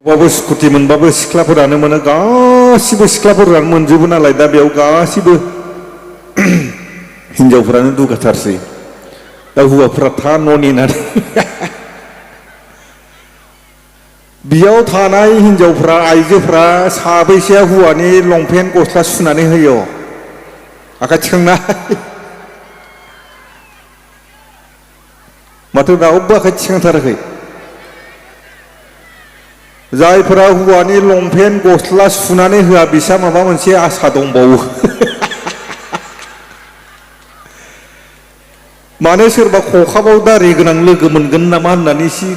बाबो स्कुटि मोनबाबो सिख्लाफोरानो मोनो गासिबो सिख्लाफोरानो मोनजोबो नालाय दा बेयाव गासिबो हिनजावफोरानो दुगाथारसै दा हौवाफोरा था न' नेनानै बेयाव थानाय हिनजावफ्रा आइजोफ्रा साबैसेया हौवानि लंपेन्ट गस्ला सुनानै होयो आखाइ थिखांनाय माथो रावबो आखाइ थिखांथाराखै जायफोरा हौवानि लंपेन्ट गस्ला सुनानै होआ बिसा माबा मोनसे आसा दंबावो माने सोरबा खखाबाव दारि गोनां लोगो मोनगोन नामा होननानै एसे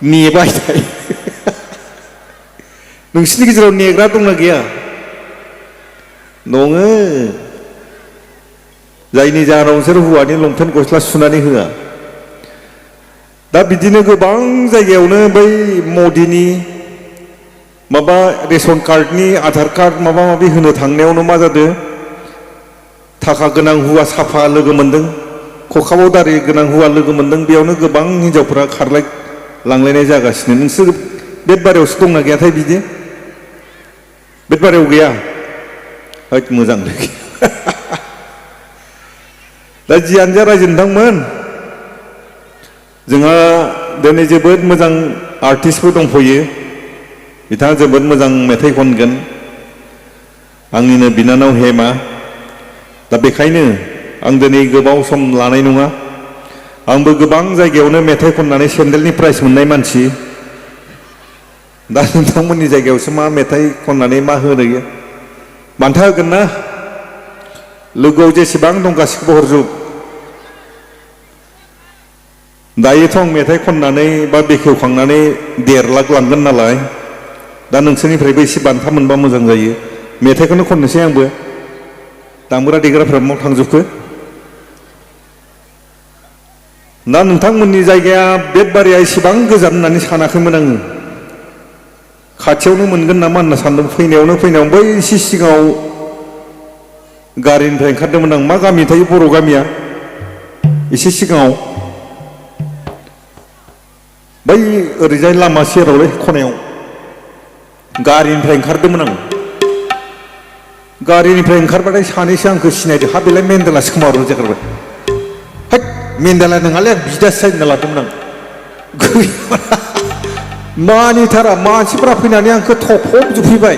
नेबाय थायो नोंसिनि गेजेराव नेग्रा दंना गैया दङ जायनि जाहोनाव नोंसोर हौवानि लंपेन्ट गस्ला सुनानै होआ दा बिदिनो गोबां जायगायावनो बै मदिनि माबा रेशन कार्डनि आधार कार्ड माबा माबि होनो थांनायावनो मा जादों थाखा गोनां हौवा साफा लोगो मोनदों खखाबाव दारि गोनां हौवा लोगो मोनदों बेयावनो गोबां हिनजावफोरा खारलाय लांलायनाय जागासिनो नोंसोर बेटबारियावसो दंना गैयाथाय बिदि बेटबारियाव गैया हैद मोजां दा जियानो जा रायजो नोंथांमोन जोंहा दिनै जोबोद मोजां आर्टिस्टबो दंफैयो बिथाङा जोबोद मोजां मेथाइ खनगोन आंनिनो बिनानाव हेमा दा बेखायनो आं दिनै गोबाव सम लानाय नङा आंबो गोबां जायगायावनो मेथाइ खननानै सेन्देलनि प्राइज मोननाय मानसि दा नोंथांमोननि जायगायावसो मा मेथाइ खननानै मा होयो बान्था होगोन ना लोगोआव जेसेबां दं गासिखौबो हरजोब दायोथ' आं मेथाइ खननानै बा बेखेवखांनानै 1.5 लाख लांगोन नालाय दा नोंसोरनिफ्रायबो एसे बान्था मोनबा मोजां जायो मेथाइखौनो खननोसै आंबो दामग्रा देग्राफ्रा माव थांजोबखो दा नोंथांमोननि जायगाया बेटबारिया एसेबां गोजान होननानै सानाखैमोन आङो खाथियावनो मोनगोन नामा होनना सानदों फैनायाव बै एसे सिगाङाव गारिनिफ्राय ओंखारदोंमोन आं मा गामि थायो बर' गामिया एसे सिगाङाव बै ओरैजाय लामा सेरावलै खनायाव गारिनिफ्राय ओंखारदोंमोन आं गारिनिफ्राय ओंखारबाथाय सानैसो आंखौ सिनायदो हा बेलाय मेन्देलासो खोमा र' जागारबाय हैद मेन्देला नङालै आं बिदासो सायना लादोंमोन आं मानिथारा मानसिफ्रा फैनानै आंखौ थफबजोबफैबाय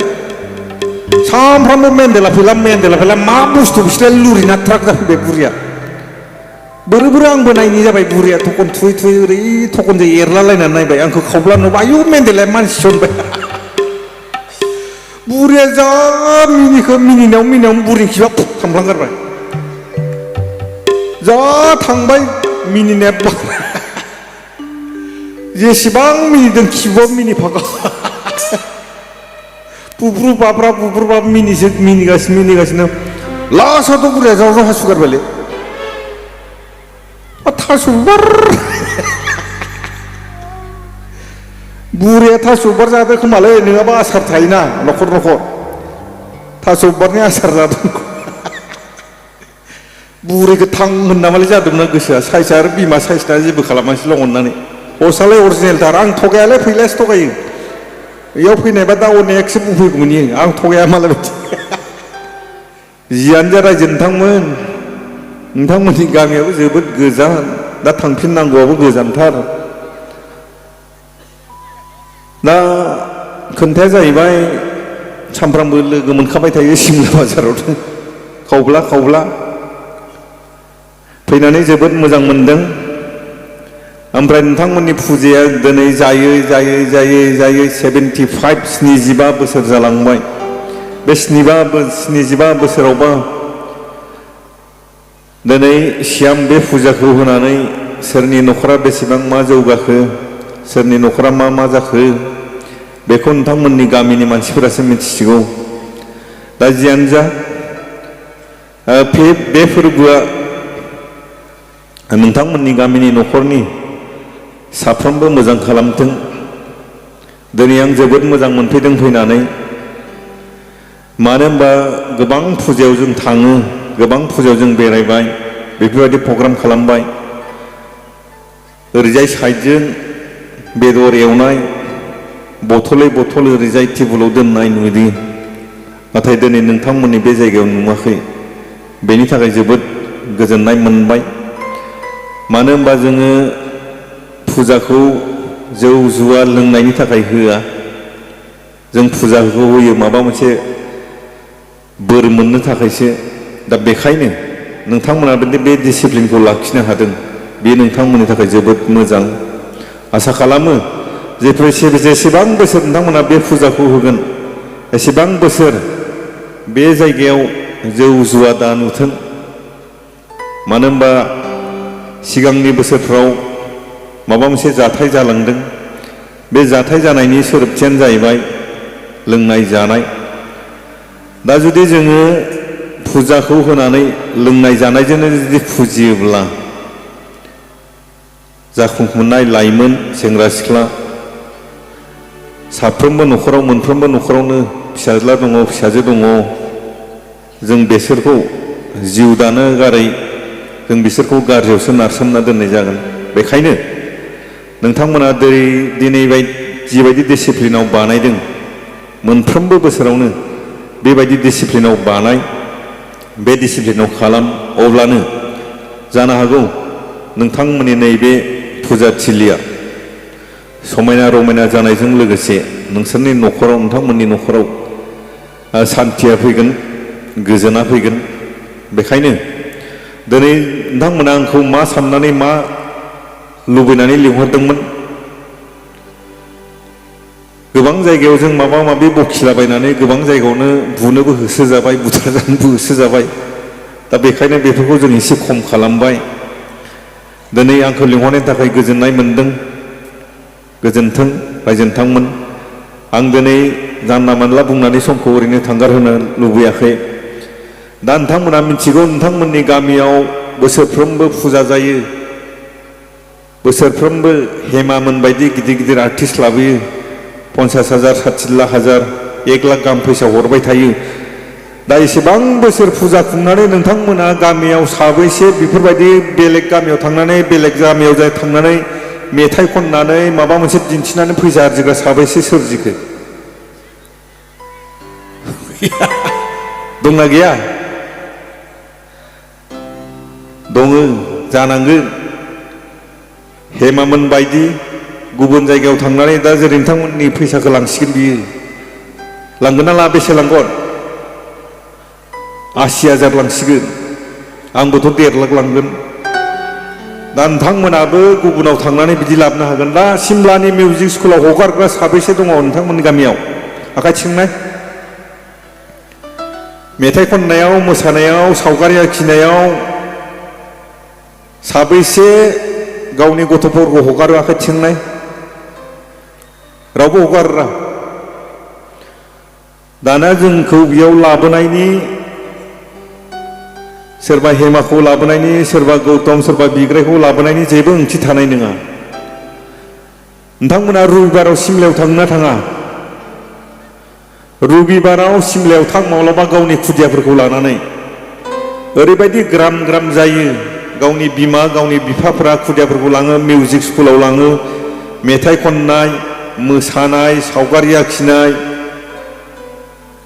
सामफ्रामबो मेन्देला फैला मा बुस्थु बिसोर लुरिना ट्राक जाफैबाय बुरिया बोरै आंबो नायनि जाबाय बुरिया थखन थुयै ओरै थखनजों एरलालायनानै नायबाय आंखौ खावब्ला नुबाय आयु मेन्देलाया मानसि होनबाय बुरिया जा मिनिनायाव बुरि खिबा थांफ्लांगारबाय जा थांबाय मिनिनाया जेसेबां मिनिदों खिबुआव मिनिफागा बुब्रु बाब्रा मिनिगासिनो लास्टआवथ' बुरिया जाव हासुगारबायलै थास' बिबार बुरिया थास' बिबार जादों खोमालै नङाबा आसार थायोना न'खर थास' बिबारनि आसार जादों बुरिखौ थां होननामालाय जादोंमोन गोसोआ साइसआ आरो बिमा साइसना जेबो खालामासैल' अननानै हसालाय अरिजिनेलथार आं थगायालाय फैलासो थगायो बेयाव फैनायबा दा अनेकसो बुंफैगौमोन आं थगाया मालाय बायदि जियानो जा रायजो नोंथांमोननि गामियाबो जोबोद गोजान दा थांफिननांगौआबो गोजानथार दा खोन्थाया जाहैबाय सामफ्रामबो लोगो मोनखाबाय थायो सिमला बाजाराव खावब्ला फैनानै जोबोद मोजां मोनदों ओमफ्राय नोंथांमोननि फुजाया दिनै जायै 75 बोसोर जालांबाय बे 75 बोसोरावबा दिनै सियाम बे फुजाखौ होनानै सोरनि न'खरा बेसेबां मा जौगाखो सोरनि न'खरा मा जाखो बेखौ नोंथांमोननि गामिनि मानसिफोरासो मिथिसिगौ दा जियानो जा बे फोरबोआ नोंथांमोननि गामिनि न'खरनि साफ्रोमबो मोजां खालामथों दिनै आं जोबोद मोजां मोनफैदों फैनानै मानो होनबा गोबां फुजायाव जों थाङो गोबां फुजायाव जों बेरायबाय बेफोरबायदि प्रग्राम खालामबाय ओरैजाय साइडजों बेदर एवनाय बथलै बथल ओरैजाय टेबुलाव दोननाय नुदों नाथाय दिनै नोंथांमोननि बे जायगायाव नुवाखै बेनि थाखाय जोबोद गोजोननाय मोनबाय मानो होनबा जोङो फुजाखौ जौ जुवा लोंनायनि थाखाय होआ जों फुजाखौ होयो माबा मोनसे बोर मोननो थाखायसो दा बेखायनो नोंथांमोना बे डिसिप्लिनखौ लाखिनो हादों बे नोंथांमोननि थाखाय जोबोद मोजां आसा खालामो जेसेबां बोसोर नोंथांमोना बे फुजाखौ होगोन एसेबां बोसोर बे जायगायाव जौ जुवा दा नुथों मानो होनबा सिगांनि बोसोरफ्राव माबा मोनसे जाथाय जालांदों बे जाथाय जानायनि सोदोबथियानो जाहैबाय लोंनाय जानाय दा जुदि जोङो फुजाखौ होनानै लोंनाय जानायजोंनो जुदि फुजियोब्ला जाखांफुनाय लाइमोन सेंग्रा सिख्ला साफ्रोमबो न'खराव मोनफ्रोमबो न'खरावनो फिसाज्ला दङ फिसाजो दङ जों बेसोरखौ जिउ दानो गारै जों बिसोरखौ गाज्रियावसो नारसोमना दोननाय जागोन बेखायनो नोंथांमोना दिनै जिबायदि डिसिप्लिनाव बानायदों मोनफ्रोमबो बोसोरावनो बेबायदि डिसिप्लिनाव बानाय बे डिसिप्लिनाव खालाम अब्लानो जानो हागौ नोंथांमोननि नैबे फुजाथिलिया समायना रमायना जानायजों लोगोसे नोंसोरनि न'खराव नोंथांमोननि न'खराव सान्थिया फैगोन गोजोना फैगोन बेखायनो दिनै नोंथांमोना आंखौ मा साननानै मा लुबैनानै लिंहरदोंमोन गोबां जायगायाव जों माबा माबि बखिलाबायनानै गोबां जायगायावनो बुनोबो होसोजाबाय बुथारजानोबो होसोजाबाय दा बेखायनो बेफोरखौ जों एसे खम खालामबाय दिनै आंखौ लिंहरनायनि थाखाय गोजोननाय मोनदों गोजोन्थों रायजो नोंथांमोन आं दिनै जानला मानला बुंनानै समखौ ओरैनो थांगारहोनो लुबैयाखै दा नोंथांमोना मिथिगौ नोंथांमोननि गामियाव बोसोरफ्रोमबो फुजा जायो बोसोरफ्रोमबो हेमामोन बायदि गिदिर गिदिर आर्टिस्ट लाबोयो 50,000 60 हाजार 1 लाख गाहाम फैसा हरबाय थायो दा एसेबां बोसोर फुजा खुंनानै नोंथांमोना गामियाव साबैसे बेफोरबायदि बेलेग गामियाव थांनानै बेलेग गामियाव थांनानै मेथाइ खननानै माबा मोनसे दिन्थिनानै फैसा आरजिग्रा साबैसे सोरजिखो दंना गैया दङ जानांगोन हेमामोन बायदि गुबुन जायगायाव थांनानै दा जेरै नोंथांमोननि फैसाखौ लांसिगोन बियो लांगोन ना ला बेसे लांगोन 80,000 लांसिगोन आंबोथ' 1.5 लाख लांगोन दा नोंथांमोनाबो गुबुनाव थांनानै बिदि लाबोनो हागोन दा सिमलानि मिउजिक स्कुलाव हगारग्रा साबैसे दङ नोंथांमोननि गामियाव आखाइ थिखांनाय मेथाइ खननायाव मोसानायाव सावगारि आखिनायाव साबैसे गावनि गथ'फोरखौ हगारो आखाइ थिखांनाय रावबो हगारा दाना जोंखौ बेयाव लाबोनायनि सोरबा हेमाखौ लाबोनायनि सोरबा गौतम सोरबा बिग्रायखौ लाबोनायनि जेबो ओंथि थानाय नङा नोंथांमोना रबिबाराव सिमलायाव थांना थाङा रबिबाराव सिमलायाव थां माब्लाबा गावनि खुदियाफोरखौ लानानै ओरैबायदि ग्राम ग्राम जायो गावनि बिमा गावनि बिफाफोरा खुदियाफोरखौ लाङो मिउजिक स्कुलाव लाङो मेथाइ खननाय मोसानाय सावगारि आखिनाय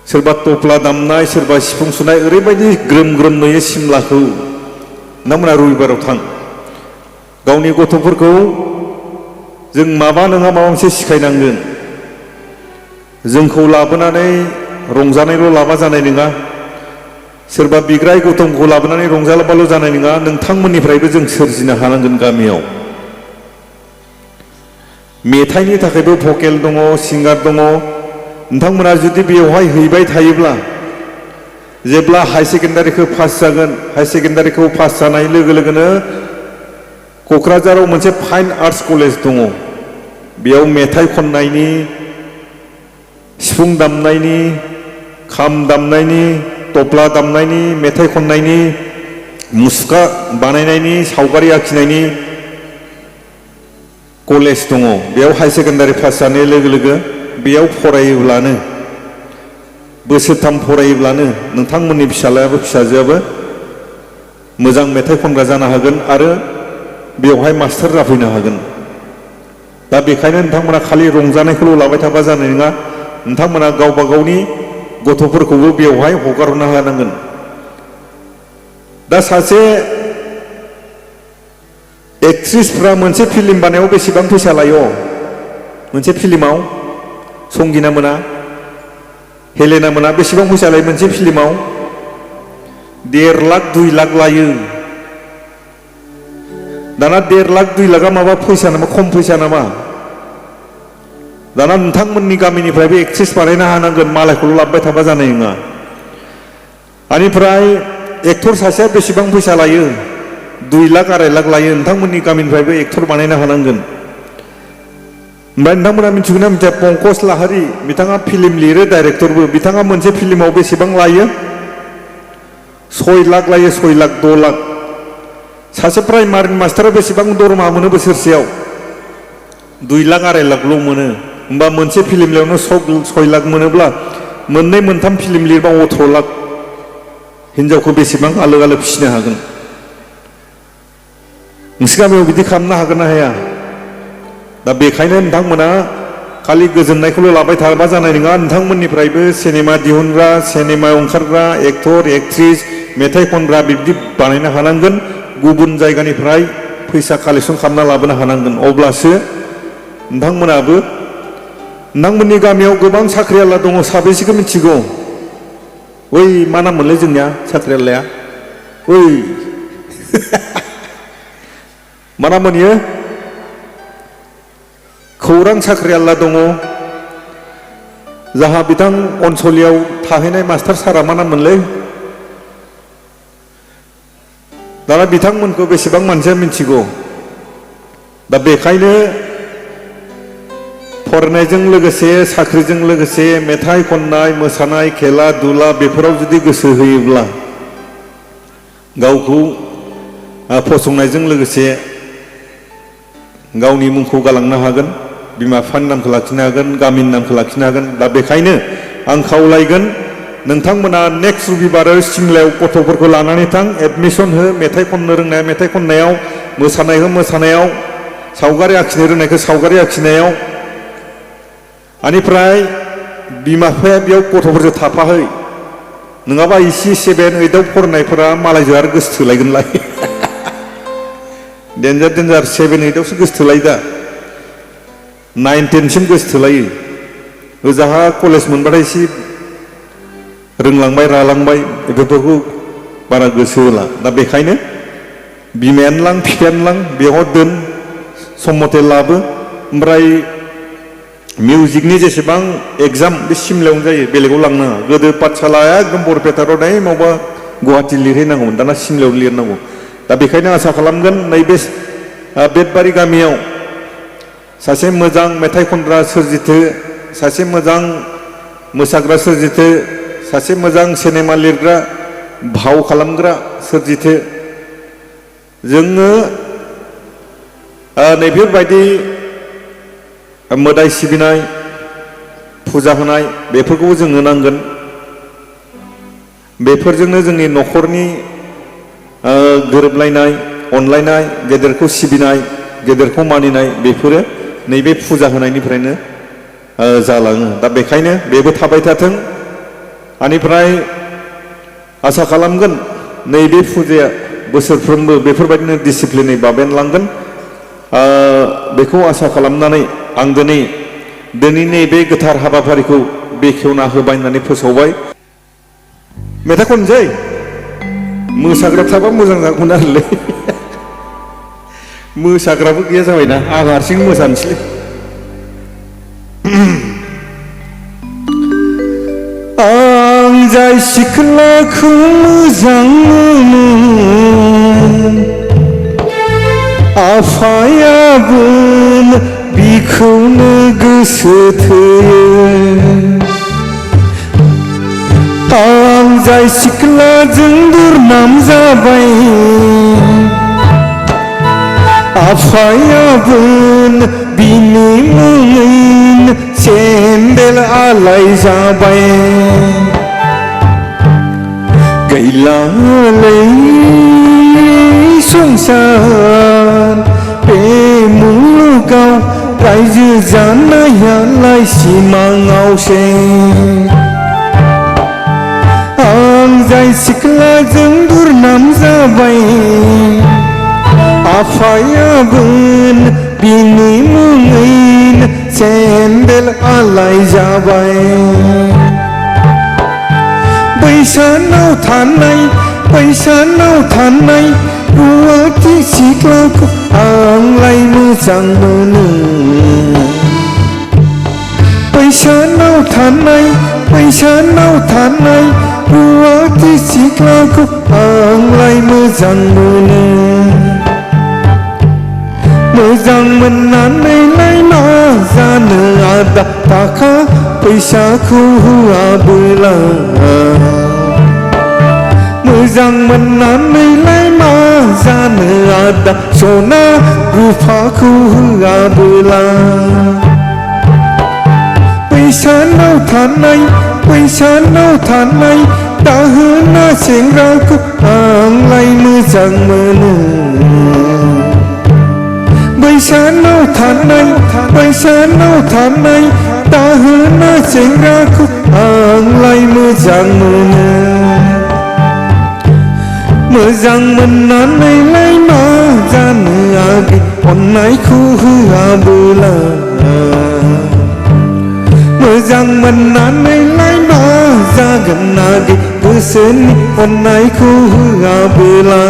सोरबा तबला दामनाय सोरबा सिफुं सुनाय ओरैबायदि ग्रोम ग्रोम नुयो सिमलाखौ नोंथांमोना रबिबाराव थां गावनि गथ'फोरखौ जों माबा नङा माबा मोनसे सिखायनांगोन जोंखौ लाबोनानै रंजानायल' लाबा जानाय नङा सोरबा बिग्राय गौतमखौ लाबोनानै रंजालाबाल' जानाय नङा नोंथांमोननिफ्रायबो जों सोरजिनो हानांगोन गामियाव मेथाइनि थाखायबो भकेल दङ सिंगार दङ नोंथांमोना जुदि बेवहाय हैबाय थायोब्ला जेब्ला हाई सेकेन्डारिखौ पास जागोन हाई सेकेन्डारिखौ पास जानाय लोगो लोगोनो क'क्राझाराव मोनसे फाइन आर्ट्स कलेज दङ बेयाव मेथाइ खननायनि सिफुं दामनायनि खाम दामनायनि तबला दामनायनि मेथाइ खननायनि मुसुखा बानायनायनि सावगारि आखिनायनि कलेज दङ बेयाव हाई सेकेन्डारि पास जानाय लोगो लोगो बेयाव फरायोब्लानो बोसोरथाम फरायोब्लानो नोंथांमोननि फिसालायाबो फिसाजोआबो मोजां मेथाइ खनग्रा जानो हागोन आरो बेवहाय मास्टार जाफैनो हागोन दा बेखायनो नोंथांमोना खालि रंजानायखौल' लाबाय थाबा जानाय नङा नोंथांमोना गावबा गावनि गथ'फोरखौबो बेवहाय हगारहरनो हानांगोन दा सासे एक्ट्रिसफ्रा मोनसे फिल्म बानायाव बेसेबां फैसा लायो मोनसे फिल्माव संगिना मोना हेलेना मोना बेसेबां फैसा लायो मोनसे फिल्माव 1.5 लाख 2 लाख लायो दाना 1.5 लाख 2 लाखा माबा फैसा नामा खम फैसा नामा दाना नोंथांमोननि गामिनिफ्रायबो एक्ट्रिस बानायनो हानांगोन मालायखौल' लाबोबाय थाबा जानाय नङा बेनिफ्राय एक्टर सासेया बेसेबां फैसा लायो 2 लाख 2.5 लाख लायो नोंथांमोननि गामिनिफ्रायबो एक्टर बानायनो हानांगोन ओमफ्राय नोंथांमोना मिथिगौ ना मिथिया पंकज लाहारी बिथाङा फिल्म लिरो डाइरेक्टरबो बिथाङा मोनसे फिल्माव बेसेबां लायो 6 लाख लायो 6 लाख 6 लाख सासे प्राइमारि मास्टारा बेसेबां दरमा मोनो बोसोरसेयाव 2 लाख 2.5 लाखल' मोनो होमबा मोनसे फिल्म लिरनो 6 लाख मोनोब्ला मोननै मोनथाम फिल्म लिरबा 18 लाख हिनजावखौ बेसेबां आलो आलो फिसिनो हागोन नोंसोर गामियाव बिदि खालामनो हागोन ना हाया दा बेखायनो नोंथांमोना खालि गोजोननायखौल' लाबाय थाबा जानाय नङा नोंथांमोननिफ्रायबो सिनेमा दिहुनग्रा सिनेमायाव ओंखारग्रा एक्टर एक्ट्रिस मेथाइ खनग्रा बिब्दि बानायनो हानांगोन गुबुन जायगानिफ्राय फैसा कालेक्सन खालामना लाबोनो हानांगोन अब्लासो नोंथांमोनाबो नोंथांमोननि गामियाव गोबां साख्रिआवला दङ साबेसेखौ मिथिगौ ओइ मा नाम मोनलै जोंनिया साख्रिआवलाया ओइ मा नाम मोनो खौरां साख्रिआवला दङ जाहा बिथां अनसलियाव थाहैनाय मास्टार सारा मा नाम मोनलै दाना बिथांमोनखौ बेसेबां मानसिया मिथिगौ दा बेखायनो फरायनायजों लोगोसे साख्रिजों लोगोसे मेथाइ खननाय मोसानाय खेला दुला बेफोराव जुदि गोसो होयोब्ला गावखौ फसंनायजों लोगोसे गावनि मुंखौ गालांनो हागोन बिमा बिफानि नामखौ लाखिनो हागोन गामिनि नामखौ लाखिनो हागोन दा बेखायनो आं खावलायगोन नोंथांमोना नेक्स्ट रबिबाराव सिमलायाव गथ'फोरखौ लानानै थां एडमिसन हो मेथाइ खननो रोंनाया मेथाइ खननायाव मोसानायखौ मोसानायाव सावगारि आखिनो रोंनायखौ सावगारि आखिनायाव बेनिफ्राय बिमा बिफाया बेयाव गथ'फोरजों थाफाहै नङाबा इसे 7, 8आव फरायनायफोरा मालायजों आरो गोसो थोलायगोनलाय डेन्जार 7, 8आवसो गोसो थोलायो दा 9, 10सिम गोसो थोलायो ओजाहा कलेज मोनबाथाय एसे रोंलांबाय रालांबाय बेफोरखौ बारा गोसो होला दा बेखायनो बिमायानो लां बिफायानो लां बेयाव दोन सम मथे लाबो ओमफ्राय मिउजिकनि जेसेबां एग्जाम बे सिमलायावनो जायो बेलेगाव लांनाङा गोदो पाठशालाया एकदम बरपेटा र'ड मावबा गुवाहाटि लिरहैनांगौमोन दाना सिमलायाव लिरनांगौ दा बेखायनो आसा खालामगोन नैबे बेतबारि गामियाव सासे मोजां मेथाइ खनग्रा सोरजिथो सासे मोजां मोसाग्रा सोरजिथो सासे मोजां सिनेमा लिरग्रा भाव खालामग्रा सोरजिथो जोङो नैबेबायदि मोदाय सिबिनाय फुजा होनाय बेफोरखौबो जोंनो नांगोन बेफोरजोंनो जोंनि न'खरनि गोरोबलायनाय अनलायनाय गेदेरखौ सिबिनाय गेदेरखौ मानिनाय बेफोरो नैबे फुजा होनायनिफ्रायनो जालाङो दा बेखायनो बेबो थाबाय थाथों बेनिफ्राय आसा खालामगोन नैबे फुजाया बोसोरफ्रोमबो बेफोरबायदिनो डिसिप्लिनै बाबेनलांगोन बेखौ आसा खालामनानै आं दिनैनि बे गोथार हाबाफारिखौ बेखेवना होबाय होननानै फोसावबाय मेथाइ खननोसै मोसाग्रा थाबा मोजां जागौमोन आरोलै मोसाग्राबो गैया जाबायना आं हारसिं मोसानोसै आं जाय सिख्लाखौ मोजां मोनो आफायाबो बिखौनो गोसो थोयो आं जाय सिख्लाजों दुरनाम जाबाय आफायाबो बिनि मुङैनो सेन्देल आलाय जाबाय गैलालै संसार बे मुलुगाव रायजो जानायालाय सिमाङावसो आं जाय सिख्लाजों दुरनाम जाबाय आफायाबो बिनि मुङैनो सेन्देल आलाय जाबाय बैसानाव थानाय रुवाथि सिख्लाखौ आंलाय मोजां मोनो बैसानाव थानाय रुवाथि सिख्लाखौ आंलाय मोजां मोनो मोजां मोननानैलाय मा जानो आदा थाखा फैसाखौ होआबोला मोजां मोननानैलाय मा जानो आदा सना रुफाखौ होआबोला बैसानाव थानाय दाहोना सेंग्राखौ आंलाय मोजां मोनो बैसानाव थानाय दाहोना सेंग्राखौ आंलाय मोजां मोनो मोजां मोननानैलाय मा जानो आगै अननायखौ होआबोला मोजां मोननानैलाय मा जागोन आगै गोसोनि अननायखौ होआबोला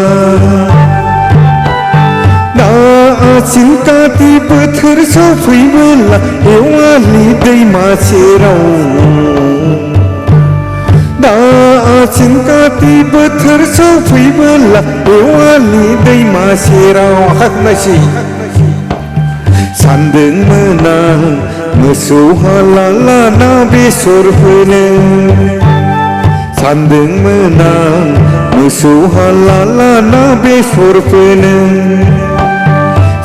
आसिन काति बोथोर सफैबोला एवालि दैमा सेराव आसिन काति बोथोर सफैबोला एवालि दैमा सेराव हाखनायसै सानदोंमोन आं मोसौ हाला लाना बेसर फोनो सानदोंमोन आं मोसौ हाला लाना बेसर फोनो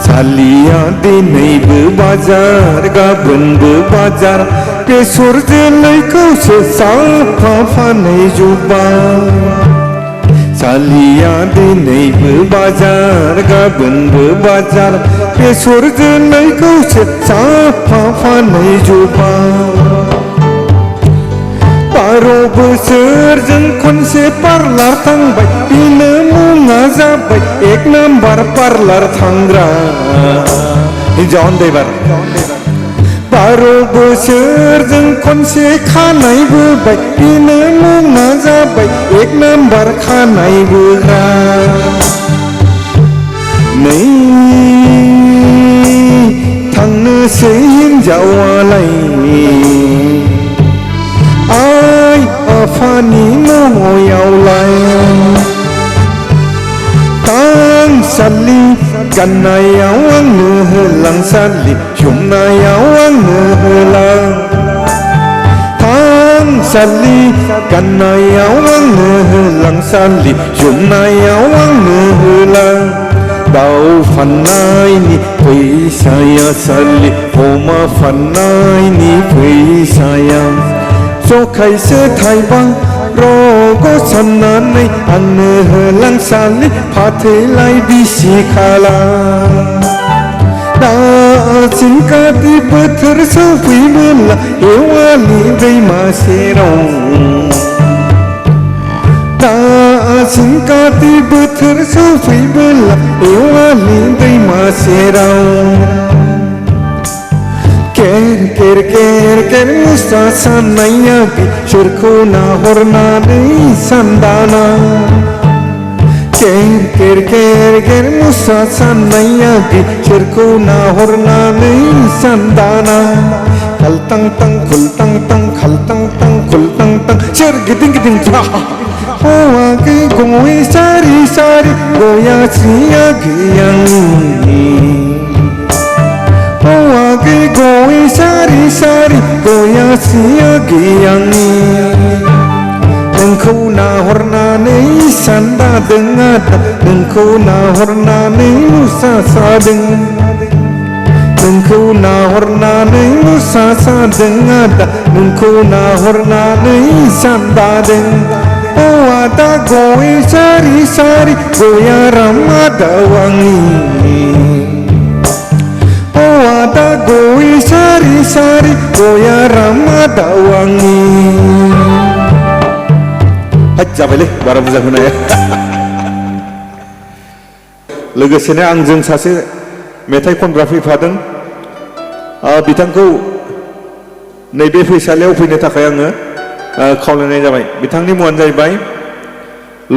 सालिया दिनैबो बाजार गाबोनबो बाजार बेसर जोलैखौसो साफा फानै जुब्बाय सालिया दिनैबो बाजार गाबोनबो बाजार बेसर जोलैखौसो साफा फानै जुब्बाय 12 बोसोरजों खनसे पार्लार थांबाय बिनो मुङा जाबाय 1 नाम्बार पार्लार थांग्रा हिन्जाव उन्दैबार 12 बोसोरजों खनसे खानाय बोबाय बिनो मुङा जाबाय 1 नाम्बार खानाय बोग्रा नै थांनोसै हिन्जावालाय आइ आफानि न'यावलाय थांसालि गाननायाव आंनो होलांसालि जोमनायाव आंनो होलां थांसालि गाननायाव आंनो होलांसालि जोमनायाव आंनो होलां दाउ फाननायनि फैसाया सालि अमा फाननायनि फैसाया जखायसे थाइबां रग' साननानै आंनो होलांसालि फाथैलाय बिसि खाला आसिन काति बोथोर सफैबोला एवालि दैमा सेराव आसिन काति बोथोर सफैबोला एवालि दैमा सेराव केर केर मुसा साननाया सोरखौ नाहरनानै सानदाना केर मुसा साननाया सोरखौ नाहरनानै सानदाना खालतां तां खुलतां तां खालतां तां खुलतां तां सोर गिदिं गिदिं हौवा गय सारि सारि गया सिया गैयानि गय सारि सारि गया सिया गैयानि नोंखौ नाहरनानै सानदादों आदा नोंखौ नाहरनानै मुसा सादों नोंखौ नाहरनानै मुसा सादों आदा नोंखौ नाहरनानै सानदादों अ आदा गय सारि सारि गया राम आदा वांनि दा गय सारि सारि गया रामा दावांनि हाय जाबायलै बारा बुरजा होनो हाया लोगोसेनो आंजों सासे मेथाइ खनग्रा फैफादों बिथांखौ नैबे फैसालियाव फैनो थाखाय आङो खावलायनाय जाबाय बिथांनि मुङानो जाहैबाय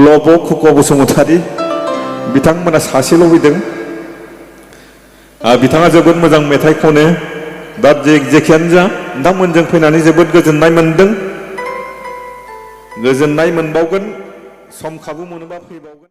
लब' खुक' बसुमतारी बिथांमोना सासेल' फैदों बिथाङा जोबोद मोजां मेथाइ खनो दा जेखियानो जा नोंथांमोनजों फैनानै जोबोद गोजोननाय मोनदों गोजोननाय मोनबावगोन सम खाबु मोनोबा फैबावगोन